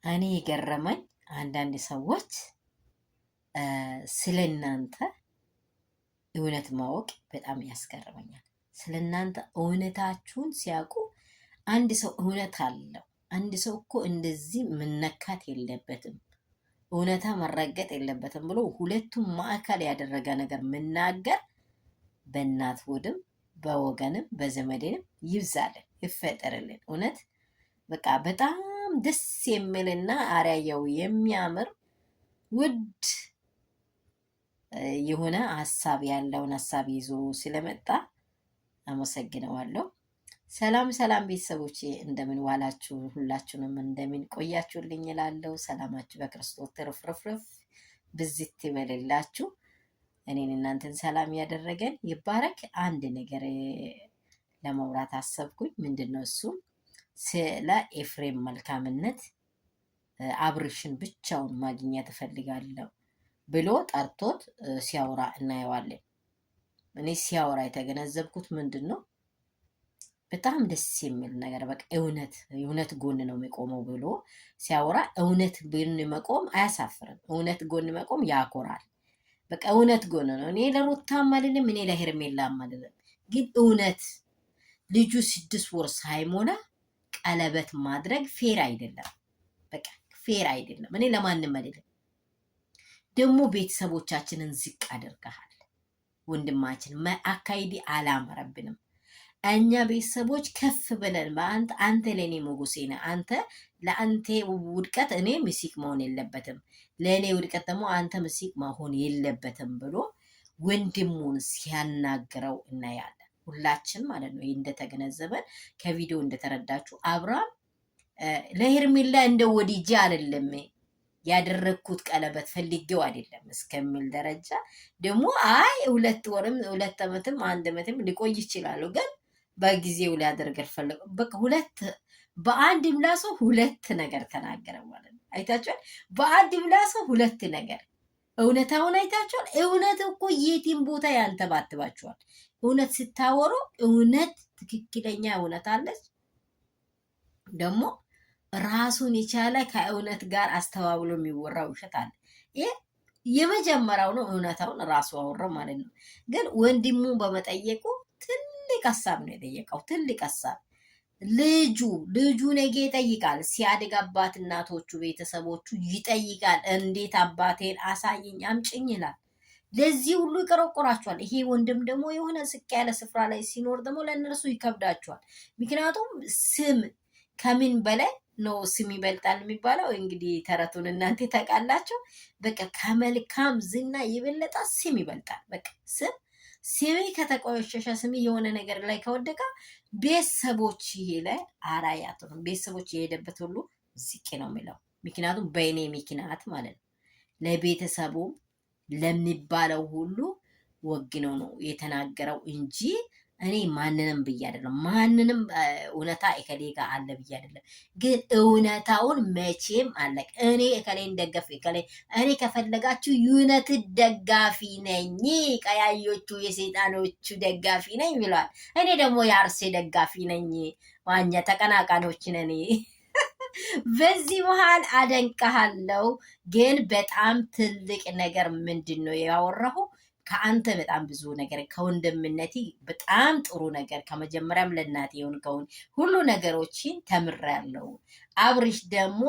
እኔ የገረመኝ አንዳንድ ሰዎች ስለ እናንተ እውነት ማወቅ በጣም ያስገርመኛል። ስለ እናንተ እውነታችሁን ሲያውቁ አንድ ሰው እውነት አለው፣ አንድ ሰው እኮ እንደዚህ መነካት የለበትም፣ እውነታ መረገጥ የለበትም ብሎ ሁለቱም ማዕከል ያደረገ ነገር መናገር በእናት ሆድም በወገንም በዘመዴንም ይብዛልን ይፈጠርልን። እውነት በቃ በጣም ደስ የሚልና አርአያው የሚያምር ውድ የሆነ ሀሳብ ያለውን ሀሳብ ይዞ ስለመጣ አመሰግነዋለሁ። ሰላም ሰላም ቤተሰቦቼ እንደምን ዋላችሁ? ሁላችሁንም እንደምን ቆያችሁልኝ እላለሁ። ሰላማችሁ በክርስቶስ ትርፍርፍርፍ ብዝት ይበልላችሁ። እኔን እናንተን ሰላም ያደረገን ይባረክ። አንድ ነገር ለማውራት አሰብኩኝ። ምንድን ነው እሱም? ስለ ኤፍሬም መልካምነት አብርሽን ብቻውን ማግኘት እፈልጋለሁ ብሎ ጠርቶት ሲያወራ እናየዋለን። እኔ ሲያወራ የተገነዘብኩት ምንድን ነው? በጣም ደስ የሚል ነገር በቃ እውነት ጎን ነው የሚቆመው ብሎ ሲያወራ፣ እውነት ጎን መቆም አያሳፍርም። እውነት ጎን መቆም ያኮራል። በቃ እውነት ጎን ነው። እኔ ለሩታም አልልም፣ እኔ ለሄርሜላም አልልም። ግን እውነት ልጁ 6 ወር ሳይሞላ ቀለበት ማድረግ ፌር አይደለም። በቃ ፌር አይደለም። እኔ ለማንም አይደለም። ደግሞ ቤተሰቦቻችንን ዝቅ አድርገሃል ወንድማችን። አካይዲ አላመረብንም። እኛ ቤተሰቦች ከፍ ብለን አንተ ለእኔ ሞገሴ ነህ፣ አንተ ለአንተ ውድቀት እኔ ምስክ መሆን የለበትም፣ ለእኔ ውድቀት ደግሞ አንተ ምስክ መሆን የለበትም ብሎ ወንድሙን ሲያናግረው እናያለን። ሁላችን ማለት ነው። ይህ እንደተገነዘበን ከቪዲዮ እንደተረዳችሁ አብርሃም ለሄርሜላ እንደ ወዲጄ አይደለም ያደረግኩት ቀለበት ፈልጌው አይደለም እስከሚል ደረጃ ደግሞ 2 ወርም 2 ዓመትም 1 ዓመትም ሊቆይ ይችላል፣ ግን በጊዜው ሊያደርግ ፈለገ። በቃ በአንድ ምላሱ 2 ነገር ተናገረ ማለት ነው። አይታችኋል? በአንድ ምላሱ 2 ነገር። እውነታውን አይታችኋል? እውነት እኮ የትም ቦታ ያንተባትባችኋል። እውነት ስታወሩ እውነት ትክክለኛ እውነት አለች። ደግሞ ራሱን የቻለ ከእውነት ጋር አስተባብሎ የሚወራ ውሸት አለ። ይሄ የመጀመሪያው ነው። እውነታውን ራሱ አወራው ማለት ነው። ግን ወንድሙ በመጠየቁ ትልቅ ሀሳብ ነው የጠየቀው። ትልቅ ሀሳብ ልጁ ነገ ይጠይቃል። ሲያድግ አባት እናቶቹ ቤተሰቦቹ ይጠይቃል። እንዴት አባቴን አሳየኝ አምጭኝ ይላል። ለዚህ ሁሉ ይቆረቆራቸዋል። ይሄ ወንድም ደግሞ የሆነ ዝቅ ያለ ስፍራ ላይ ሲኖር ደግሞ ለእነርሱ ይከብዳቸዋል። ምክንያቱም ስም ከምን በላይ ነው ስም ይበልጣል የሚባለው። እንግዲህ ተረቱን እናንተ ታውቃላችሁ። በቃ ከመልካም ዝና የበለጠ ስም ይበልጣል። በቃ ስሜ ከተቆሸሸ ስሜ የሆነ ነገር ላይ ከወደቀ ቤተሰቦች ይሄ ላይ አራያቱ ነው። ቤተሰቦች የሄደበት ሁሉ ዝቅ ነው የሚለው። ምክንያቱም በእኔ ምክንያት ማለት ነው። ለቤተሰቡ ለሚባለው ሁሉ ወግኖ ነው የተናገረው እንጂ እኔ ማንንም ብዬ አይደለም። ማንንም እውነታ እከሌ ጋር አለ ብዬ አይደለም። ግን እውነታውን መቼም አለ። እኔ እከሌን ደገፍ እኔ ከፈለጋችሁ ዩነት ደጋፊ ነኝ፣ ቀያዮቹ የሰይጣኖቹ ደጋፊ ነኝ ብለዋል። እኔ ደግሞ የአርሴ ደጋፊ ነኝ። ዋኛ ተቀናቃኖች ነን። በዚህ መሃል አደንቀሃለው። ግን በጣም ትልቅ ነገር ምንድን ነው ያወራሁ? ከአንተ በጣም ብዙ ነገር ከወንድምነቴ በጣም ጥሩ ነገር ከመጀመሪያም ለእናቴ የሆንከውን ሁሉ ነገሮችን ተምሬያለሁ። አብርሽ ደግሞ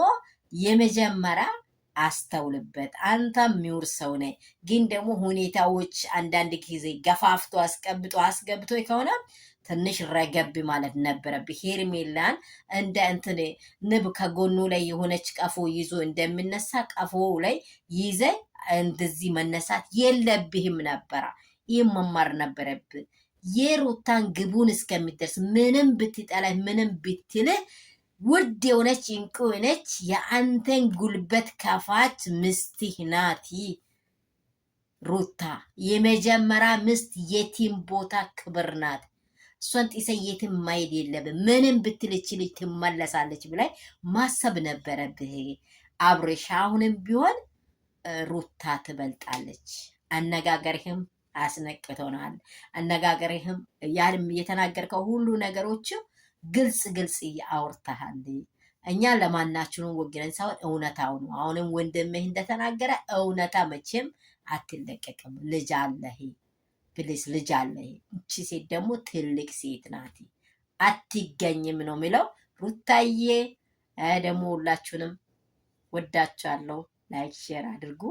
የመጀመሪያ አስተውልበት። አንተ የሚውር ሰው ነህ፣ ግን ደግሞ ሁኔታዎች አንዳንድ ጊዜ ገፋፍቶ አስገብቶ ከሆነ ትንሽ ረገብ ማለት ነበረብህ። ሄርሜላን እንደ እንትን ንብ ከጎኑ ላይ የሆነች ቀፎ ይዞ እንደሚነሳ ቀፎ ላይ ይዘ እንደዚህ መነሳት የለብህም ነበረ። ይህም መማር ነበረብህ። የሩታን ግቡን እስከሚደርስ ምንም ብትጠላ ምንም ብትልህ ውድ የሆነች እንቁ ነች። የአንተን ጉልበት ከፋች ምስትህ ናት ሩታ። የመጀመሪያ ምስት የቲም ቦታ ክብር ናት። እሷን ጢሰ የትም ማሄድ የለብን። ምንም ብትልች ልጅ ትመለሳለች ብላይ ማሰብ ነበረብህ አብርሽ። አሁንም ቢሆን ሩታ ትበልጣለች። አነጋገርህም አስነቅቶናል። አነጋገርህም የተናገርከው ሁሉ ነገሮችም ግልጽ አውርተሃል። እኛ ለማናችሁም ወግነን ሳይሆን እውነታው ነው። አሁንም ወንድምህ እንደተናገረ እውነታ መቼም አትለቀቅም። ልጅ አለህ ፕሊስ፣ ልጅ አለህ። እቺ ሴት ደግሞ ትልቅ ሴት ናት፣ አትገኝም ነው የሚለው። ሩታዬ ደግሞ ሁላችሁንም ወዳችኋለሁ። ላይክ ሼር አድርጉ።